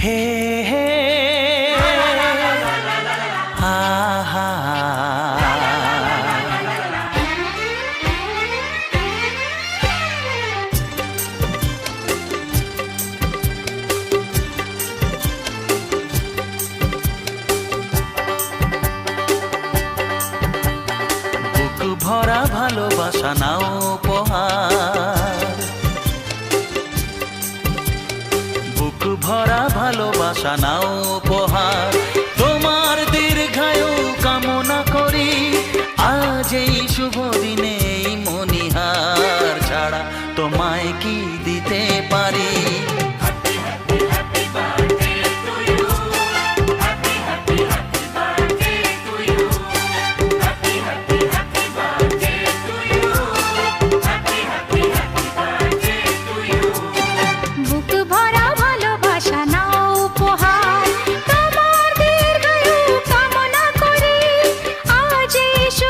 হে হে হা হা বুক ভরা ভালোবাসা নাও উপহার, বুক ভরা ভালোবাসা নাও উপহার। তোমার দীর্ঘায়ু কামনা করি আজ এই শুভ দিনে এই মনিহার ছাড়া তোমায় কি দিতে পারি।